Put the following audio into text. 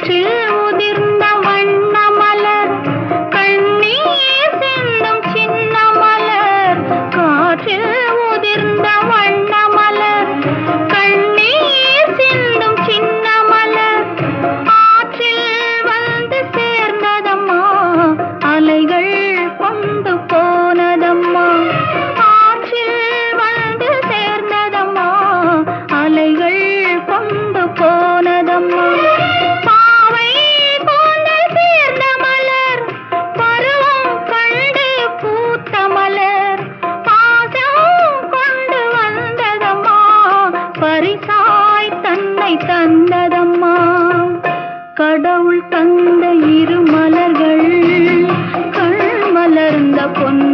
காற்றில் உதிர்ந்த வண்ண மலர் கண்ணீர் சிந்தும் சின்ன மலர் காற்றில் உதிர்ந்த வண்ண மலர் கண்ணீர் சிந்தும் சின்ன மலர் ஆற்றில் வந்து சேர்ந்ததம்மா அலைகள் கொண்டு போனதம்மா ஆற்றில் வந்து சேர்ந்ததம்மா அலைகள் கொண்டு போனதம்மா பாவை கூந்தல் சேர்ந்த மலர் பருவம் கண்டு பூத்த மலர் பாசம் கொண்டு வந்ததம்மா பரிசாய் தன்னை தந்ததம்மா கடவுள் தந்த இரு மலர்கள் கண் மலர்ந்த பொன்